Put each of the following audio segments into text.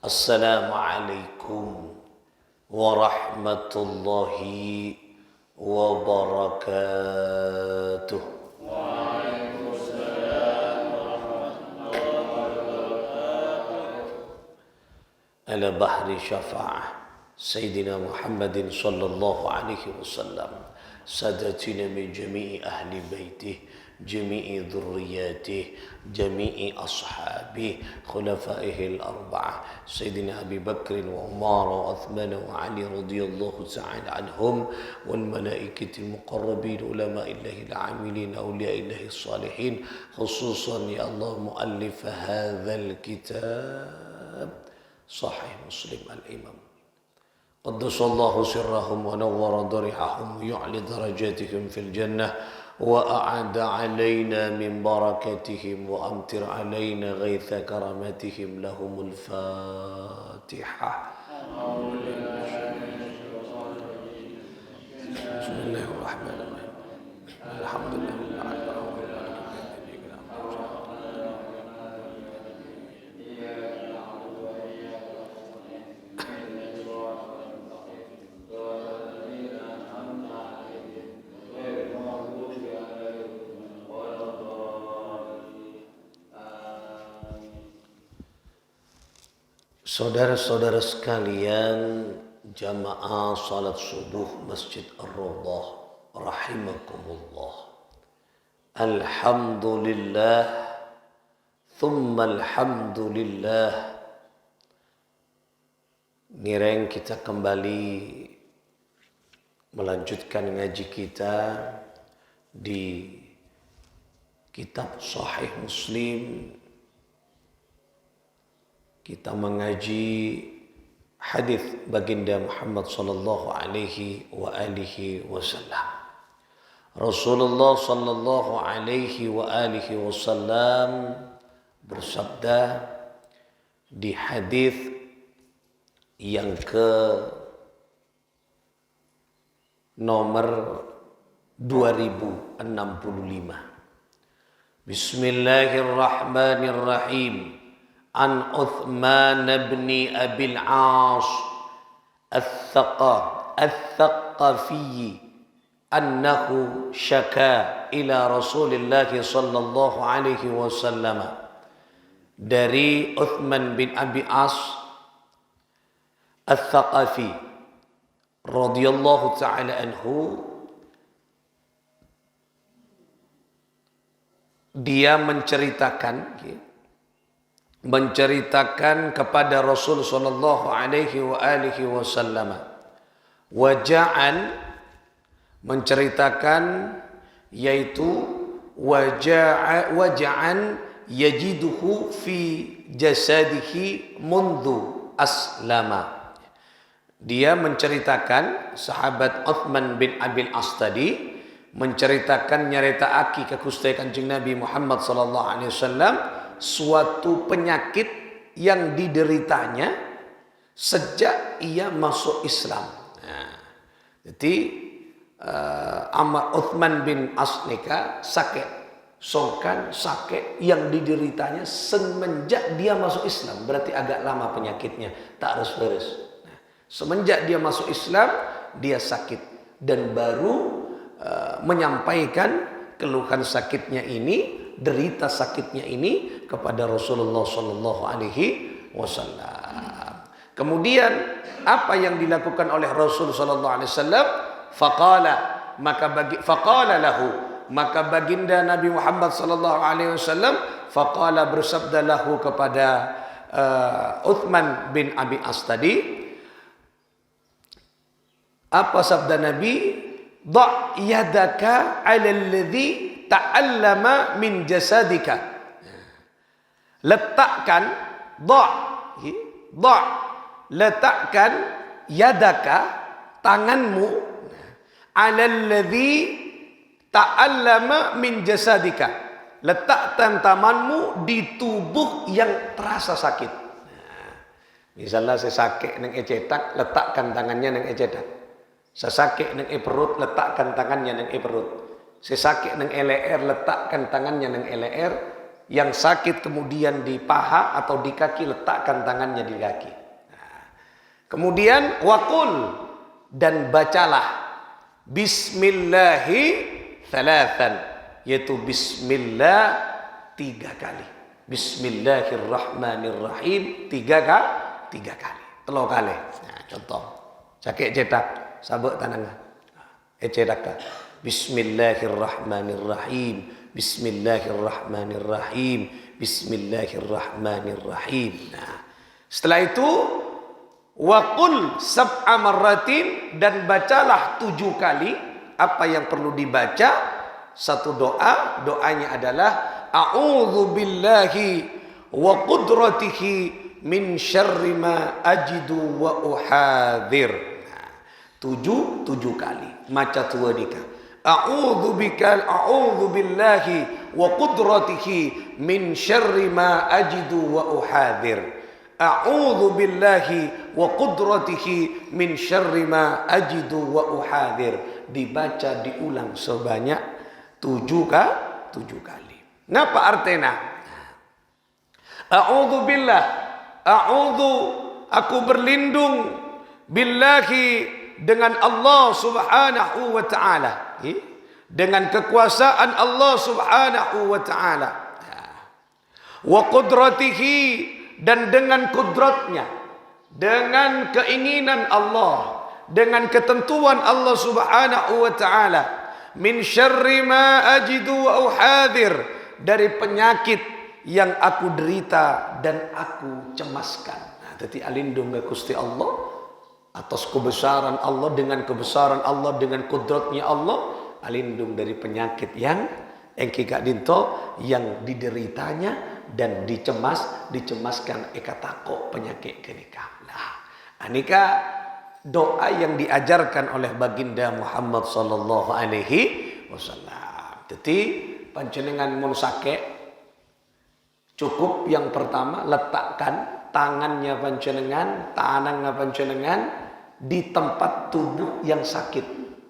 Assalamualaikum warahmatullahi wabarakatuh. Ala bahri syafa'ah Sayyidina Muhammadin sallallahu alaihi wasallam, sadatina min jami'i ahli baitih, jami'i dhurriyyatih, jami'i ashabih, khulafaihil arba'ah, Sayyidina Abi Bakr wa Umar wa Uthman wa Ali radhiyallahu ta'ala anhum, wal malaikatil muqarrabin, ulama'illahil amilin, awliya'illahis salihin, khususan ya Allah muallif hadzal kitab Sahih Muslim al-Imam qaddasallahu sirrahum wa nawwara darihahum yu'li darajatihim fil jannah wa a'ada alaina min barakatihim wa amtir alaina ghaitha karamatihim lahumul Fatihah. Bismillahirrahmanirrahim. Alhamdulillah. Saudara-saudara sekalian, jamaah salat subuh Masjid Ar-Rawdah rahimakumullah. Alhamdulillah thumma alhamdulillah. Nireng kita kembali melanjutkan ngaji kita di kitab Sahih Muslim. Kita mengaji hadis baginda Muhammad sallallahu alaihi wa alihi wasallam. Rasulullah sallallahu alaihi wa alihi wasallam bersabda di hadis yang ke nomor 2065. Bismillahirrahmanirrahim. An Uthman bin Abil As al-Thaqafi annahu syaka ila Rasulillah sallallahu alaihi wasallam. Dari Uthman bin Abi As al-Thaqafi radhiyallahu ta'ala anhu, dia menceritakan kepada Rasul sallallahu alaihi wa alihi wasallam. Waja'an menceritakan, yaitu waja'an yajiduhu fi jasadihi mundu aslama. Dia menceritakan, sahabat Uthman bin Abil As tadi menceritakan, nyaritaaki ke Gusti Kanjeng Nabi Muhammad sallallahu alaihi wasallam suatu penyakit yang dideritanya sejak ia masuk Islam. Nah, jadi Amr Uthman bin As nika sakit, songkan sakit yang dideritanya semenjak dia masuk Islam. Berarti agak lama penyakitnya, tak harus beres. Nah, semenjak dia masuk Islam, dia sakit dan baru menyampaikan keluhan sakitnya ini, derita sakitnya ini kepada Rasulullah sallallahu alaihi wasallam. Kemudian apa yang dilakukan oleh Rasul sallallahu alaihi wasallam? Faqala lahu, maka baginda Nabi Muhammad sallallahu alaihi wasallam faqala, bersabda lahu kepada Uthman bin Abi As tadi. Apa sabda Nabi? Da' yadaka 'ala alladhi ta'allama min jasadika. Letakkan yadaka, tanganmu, 'ala alladhi ta'allama min jasadika. Letakkan tanganmu di tubuh yang terasa sakit. Misalnya saya sakit nang ecetak, letakkan tangannya nang ecetak. Sesakit nang perut, letakkan tangannya nang perut. Sesakit nang LR, letakkan tangannya nang LR. Yang sakit kemudian di paha atau di kaki, letakkan tangannya di kaki. Kemudian waqul, dan bacalah bismillahi thalathan, yaitu bismillah 3 kali. Bismillahirrahmanirrahim 3 kali. 3 kali. Nah, contoh. Sakit cetak, sabuk tanangan. Cetak. Bismillahirrahmanirrahim. Bismillahirrahmanirrahim. Bismillahirrahmanirrahim. Nah, setelah itu waqul sab'a marratin, dan bacalah 7 kali apa yang perlu dibaca. Satu doa, doanya adalah a'udzu billahi wa qudratihi min syarri ma ajidu wa uhadhir. Nah, 7 kali. Maca tua nikah. A'udzu billahi wa qudratihi min syarri ma ajidu wa uhadhir. A'udzu billahi wa qudratihi min syarri ma ajidu wa uhadhir. Dibaca diulang sebanyak 7 kali. Napa artinya? A'udzu billah, a'udzu, aku berlindung, billahi, dengan Allah subhanahu wa ta'ala, dengan kekuasaan Allah subhanahu wa ta'ala, wa qudratihi, dan dengan kudratnya, dengan keinginan Allah, dengan ketentuan Allah subhanahu wa ta'ala, min syarri ma ajidu wa uhadhir, dari penyakit yang aku derita dan aku cemaskan. Nah, jadi alindung ke Gusti Allah atas kebesaran Allah, dengan kebesaran Allah, dengan kudratnya Allah, alindung dari penyakit yang engkika dinto, yang dideritanya dan dicemaskan ekatako penyakit kenika. Nah, anika doa yang diajarkan oleh baginda Muhammad sallallahu alaihi wasallam. Jadi panjenengan mun sakit, cukup yang pertama letakkan tangannya panjenengan, tangannya panjenengan di tempat tubuh yang sakit.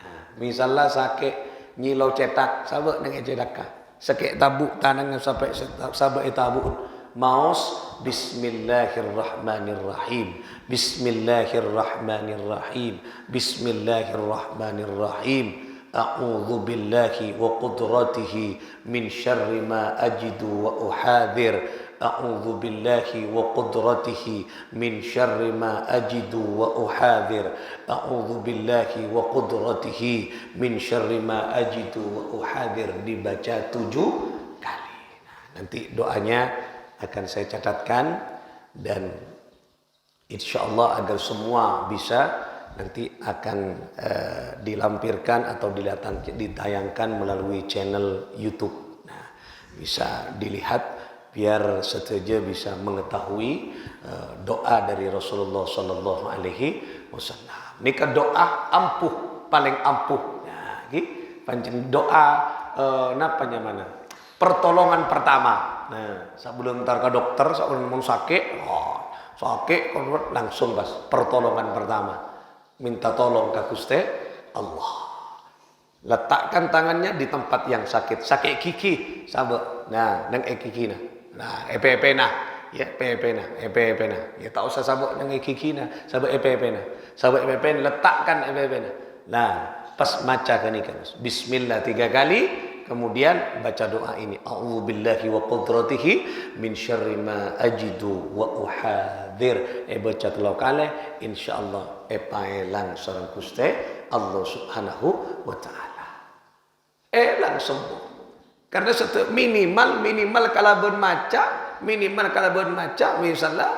Nah, misalnya sakit nyilau cetak, sabuk nang cetak. Sakit tabuk tangannya sampai sabuk tabuk. Maus bismillahirrahmanirrahim. Bismillahirrahmanirrahim. Bismillahirrahmanirrahim. A'udzu billahi wa qudratihi min syarri ma ajidu wa uhadhir. A'udzu billahi wa qudratihi min syarri ma ajidu wa uhadhir. A'udzu billahi wa qudratihi min syarri ma ajidu wa uhadhir. Dibaca 7 kali. Nah, nanti doanya akan saya catatkan, dan insyaallah agar semua bisa nanti akan dilampirkan atau ditayangkan melalui channel YouTube. Nah, bisa dilihat biar saja bisa mengetahui doa dari Rasulullah sallallahu alaihi wasallam. Nika doa ampuh, paling ampuh. Nah, pancen doa napanya mana? Pertolongan pertama. Nah, sebelum ntar ke dokter, sebelum mau sakit, sakit langsung pas pertolongan pertama. Minta tolong ke Gusti Allah. Letakkan tangannya di tempat yang sakit. Sakit gigi, sabuk. Nah, nang gigi nah. Nah, EPP nah. Ya, EPP nah. Ya tak usah sabuk nang gigi nah. Sabuk EPP nah. Sabuk EPP letakkan EPP nah. Nah, pas maca kan ikan. Bismillah 3 kali. Kemudian baca doa ini, a'udzu billahi wa qudratihi min syarri ma ajidu wa uhadhir. Baca 3 kali, insyaallah paelang sareng Gusti Allah subhanahu wa taala. Langsung. Karena minimal kalaban maca, misalnya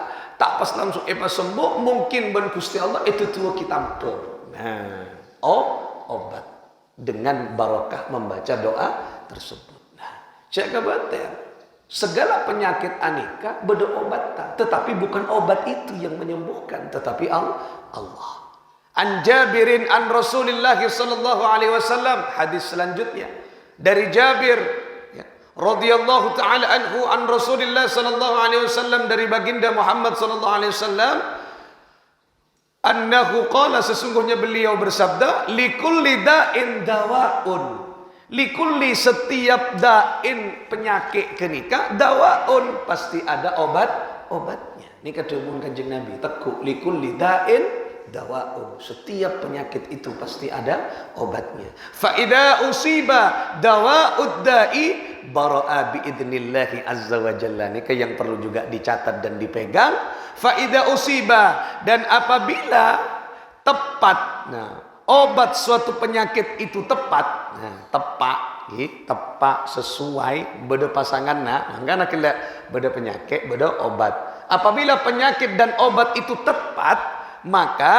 tak pas langsung sembuh, mungkin ben Gusti Allah itu tua kita ampun. Nah, obat dengan barokah membaca doa tersebut. Nah, saya khawatir segala penyakit anika berobat, tetapi bukan obat itu yang menyembuhkan, tetapi Allah. An Jabirin an Rasulillah sallallahu alaihi wasallam, hadis selanjutnya dari Jabir radhiyallahu taala anhu an Rasulillah sallallahu alaihi wasallam, dari baginda Muhammad sallallahu alaihi wasallam, annahu qala, sesungguhnya beliau bersabda, likulli da'in dawaun, likulli, setiap da'in penyakit kenika, dawaun pasti ada obatnya. Ini kedawuhan Kanjeng Nabi, tekuk likulli da'in dawa'un. Setiap penyakit itu pasti ada obatnya. Fa idza usiba dawa'ud da'i bara'a biidznillah azza wa jalla. Ini yang perlu juga dicatat dan dipegang. Fa idza usiba, dan apabila tepat, nah, obat suatu penyakit itu tepat, nah, tepat sesuai beda pasangan, nah maka kena beda penyakit beda obat. Apabila penyakit dan obat itu tepat, maka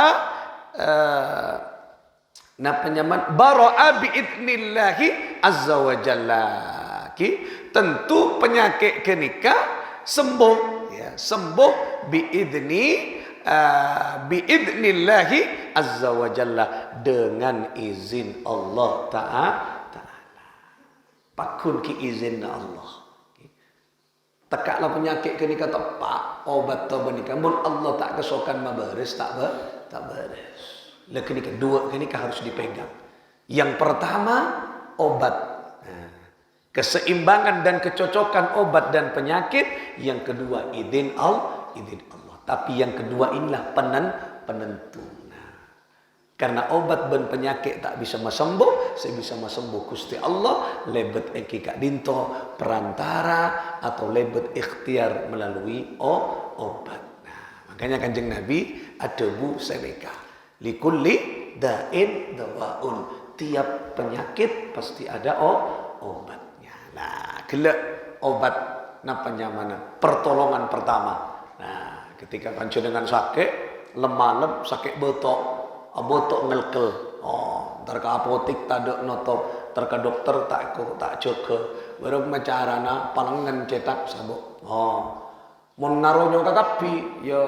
bara'a biidznillah azza wa jalla. Tentu penyakit kenika sembuh, ya, sembuh biidnillahi azza wa jalla, dengan izin Allah Ta'ala. Pakun ki izin Allah. Tekaklah penyakit kenika tepak obat tau benika. Mun Allah tak kesokan mabaris tak beres. Lah kenika dua kenika harus dipegang. Yang pertama obat. Keseimbangan dan kecocokan obat dan penyakit. Yang kedua izin Allah. Tapi yang kedua inilah penentu. Karena obat dan penyakit tak bisa sembuh, saya bisa sembuh Gusti Allah lebet engkika dinto perantara atau lebet ikhtiar melalui obat. Nah, makanya Kanjeng Nabi adebu seneka likulli da'in dawa'un. Tiap penyakit pasti ada obatnya. Nah, gelek obat napanya mana? Pertolongan pertama. Nah, ketika panjenengan sakit, lemah sakit botok ngelkel. Ntar ke apotik tak ada notop, ntar ke dokter tak jaga. Baru macarana palengan cetak sabuk. Mun naronyo ke kapi ya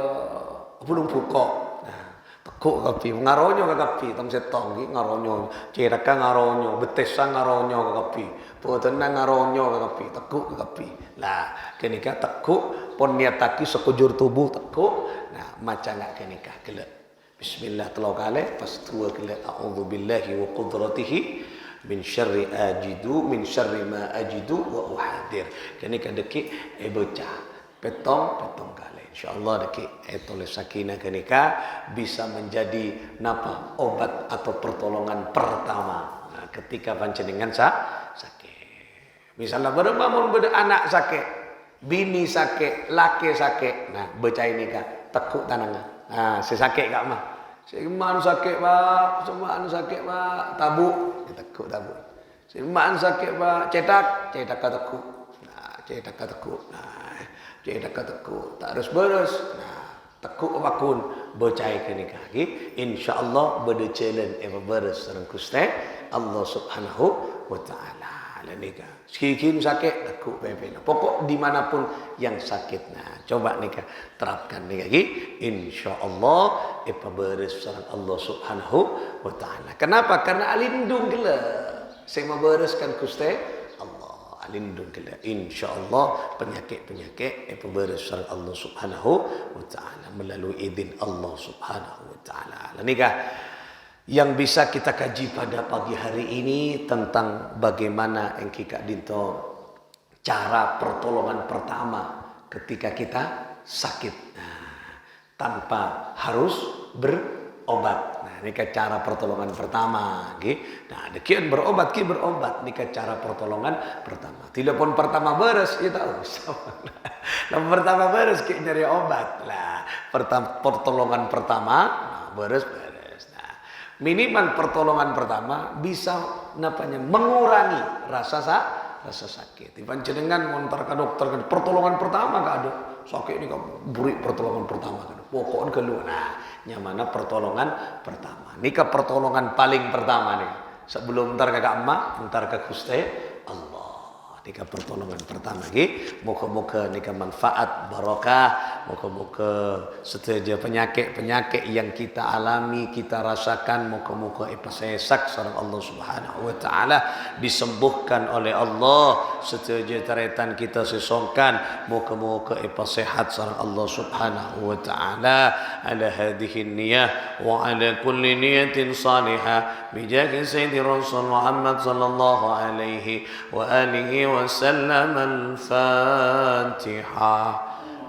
belum buka. Nah, tekuk kapi, ngaronyo ke kapi, tong setong iki ngaronyo, cetak ngaronyo, betesa ngaronyo ke kapi. Boten ngaronyo ke kapi, tekuk ke kapi. Lah, kenika tekuk pon niataki sekujur tubuh tekuk. Nah, maca ngak kenika gelek. Bismillah telau kali pas tua kila a'udzu billahi wa qudratihi min syarri ma ajidu wa uhadir. Kini kan deki bocah petong kali. Insyaallah deki tulis sakinah kenika bisa menjadi napa obat atau pertolongan pertama. Nah, ketika panjenengan sakit. Misalnya berbangun anak sakit, bini sakit, laki sakit. Nah, bocah ini kan tekuk tangan. Nah, si sakit kak mah. Si man sakit pak, semaan sakit pak, tabuk, tekuk tabuk. Si man sakit pak, cetak tekuk. Nah, cetak tekuk. Nah, cetak tekuk. Tak harus beres. Nah, tekuk bakun bocah kenika lagi. Insyaallah beda challenge beres sareng Gusti Allah Subhanahu wa taala. Nika sikin sakit tekuk pepena. Pokok dimanapun yang sakit. Nah, coba nika terapkan nika lagi. Insyaallah beres sareng Allah Subhanahu wa taala. Kenapa? Karena alindung gila. Sing mabereskan Gusti Allah. Alindung gila. Insyaallah penyakit-penyakit beres sareng Allah Subhanahu wa taala melalui izin Allah Subhanahu wa taala. Nika yang bisa kita kaji pada pagi hari ini tentang bagaimana engkika dinto cara pertolongan pertama ketika kita sakit, tanpa harus berobat. Nah, ini cara pertolongan pertama. Nah, dekian berobat ini cara pertolongan pertama. Telepon pertama beres, ya tahu. Pertama beres nyari obat. Lah, pertolongan pertama beres. Minimal pertolongan pertama bisa mengurangi rasa sakit. Panjenengan montar ke dokter kan pertolongan pertama gak ada sakit ini kamu beri pertolongan pertama kan. Pokoknya keluar. Nah, nyamana pertolongan pertama. Nika pertolongan paling pertama nih. Sebelum ntar ke emak, ntar ke Gusti Allah. Nika pertolongan pertama lagi. Moga-moga nika manfaat barokah. Moga-moga setiap penyakit yang kita alami, kita rasakan, moga-moga sesak sareng Allah Subhanahu wa taala disembuhkan oleh Allah. Setiap taretan kita sesongkan, moga-moga sehat sareng Allah Subhanahu wa taala. Ala hadhihi niyah wa ala kulli niyatin salihah bi jahi sayyidi Rasul Muhammad sallallahu alaihi wa alihi wa sallam. Al-Fatihah.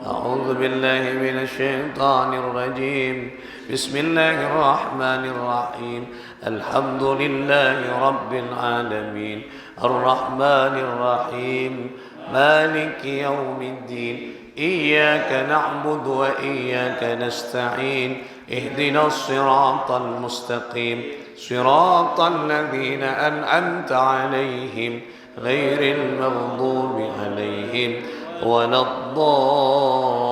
أعوذ بالله من الشيطان الرجيم بسم الله الرحمن الرحيم الحمد لله رب العالمين الرحمن الرحيم مالك يوم الدين إياك نعبد وإياك نستعين اهدنا الصراط المستقيم صراط الذين أنعمت عليهم غير المغضوب عليهم ولا الضالين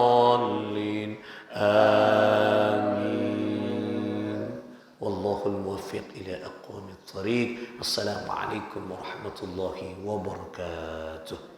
آمين والله الموفق إلى أقوم الطريق. السلام عليكم ورحمة الله وبركاته.